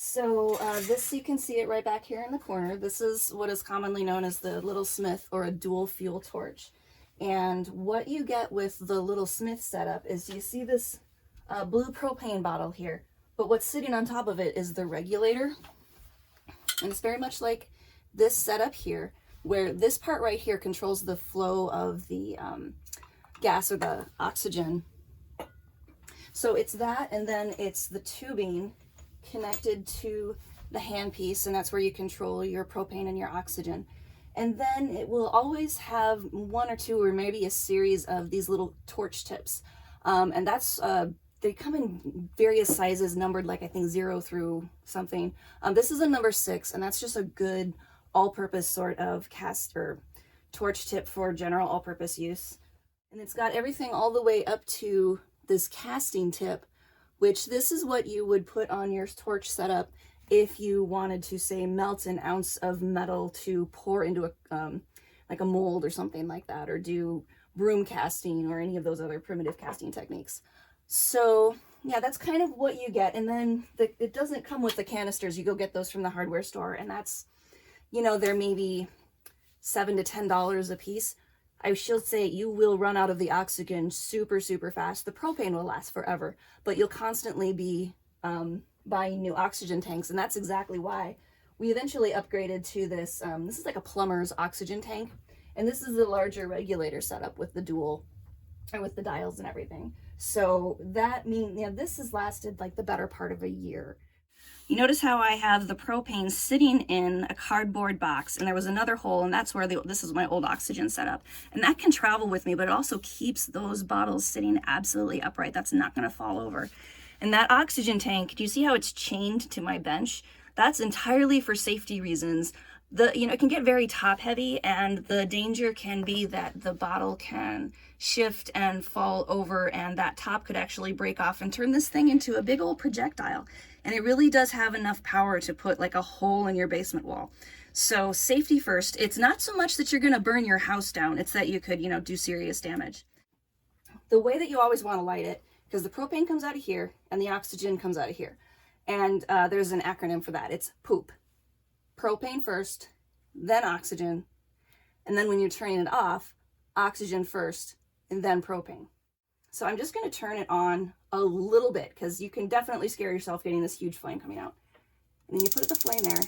So this, you can see it right back here in the corner. This is what is commonly known as the Little Smith, or a dual fuel torch. And what you get with the Little Smith setup is you see this blue propane bottle here, but what's sitting on top of it is the regulator. And it's very much like this setup here, where this part right here controls the flow of the gas, or the oxygen. So it's that, and then it's the tubing connected to the handpiece, and that's where you control your propane and your oxygen. And then it will always have one or two, or maybe a series of these little torch tips. And that's, they come in various sizes, numbered like I think 0 through something. This is a number 6, and that's just a good all-purpose sort of cast or torch tip for general all-purpose use. And it's got everything all the way up to this casting tip, which this is what you would put on your torch setup if you wanted to, say, melt an ounce of metal to pour into a like a mold or something like that, or do broom casting or any of those other primitive casting techniques. So yeah, that's kind of what you get. And then it doesn't come with the canisters. You go get those from the hardware store, and that's, you know, they're maybe $7 to $10 a piece. I should say you will run out of the oxygen super fast. The propane will last forever, but you'll constantly be buying new oxygen tanks, and that's exactly why we eventually upgraded to this. This is like a plumber's oxygen tank, and this is the larger regulator setup with the dual, or with the dials and everything. So that means, yeah, this has lasted like the better part of a year. You notice how I have the propane sitting in a cardboard box, and there was another hole, and that's where this is my old oxygen setup. And that can travel with me, but it also keeps those bottles sitting absolutely upright. That's not going to fall over. And that oxygen tank, do you see how it's chained to my bench? That's entirely for safety reasons. It can get very top heavy, and the danger can be that the bottle can shift and fall over, and that top could actually break off and turn this thing into a big old projectile. And it really does have enough power to put like a hole in your basement wall. So safety first. It's not so much that you're going to burn your house down, it's that you could, do serious damage. The way that you always want to light it, because the propane comes out of here and the oxygen comes out of here. And there's an acronym for that. It's POOP. Propane first, then oxygen, and then when you're turning it off, oxygen first, and then propane. So I'm just going to turn it on a little bit, because you can definitely scare yourself getting this huge flame coming out. And then you put the flame there.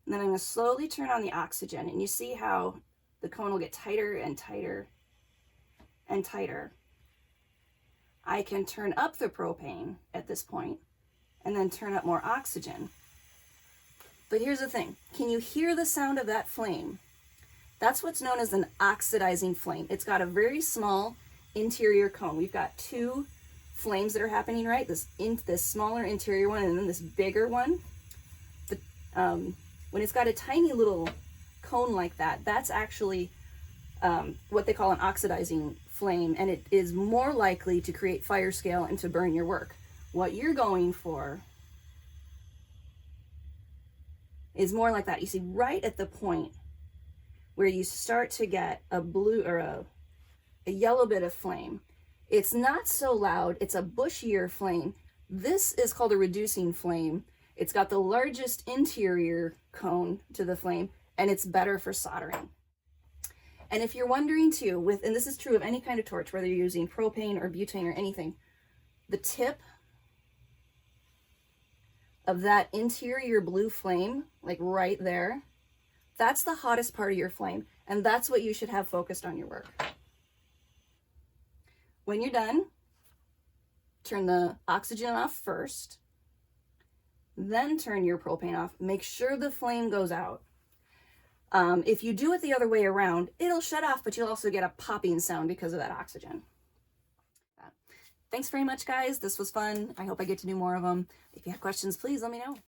And then I'm going to slowly turn on the oxygen, and you see how the cone will get tighter and tighter and tighter. I can turn up the propane at this point, and then turn up more oxygen. But here's the thing. Can you hear the sound of that flame? That's what's known as an oxidizing flame. It's got a very small interior cone. We've got two flames that are happening, right? This smaller interior one, and then this bigger one. When it's got a tiny little cone like that, that's actually what they call an oxidizing flame, and it is more likely to create fire scale and to burn your work. What you're going for is more like that. You see, right at the point where you start to get a blue or a yellow bit of flame, it's not so loud, it's a bushier flame. This is called a reducing flame. It's got the largest interior cone to the flame, and it's better for soldering. And if you're wondering too, and this is true of any kind of torch, whether you're using propane or butane or anything, the tip of that interior blue flame, like right there, that's the hottest part of your flame, and that's what you should have focused on your work. When you're done, turn the oxygen off first, then turn your propane off. Make sure the flame goes out. If you do it the other way around, it'll shut off, but you'll also get a popping sound because of that oxygen. Thanks very much, guys. This was fun. I hope I get to do more of them. If you have questions, please let me know.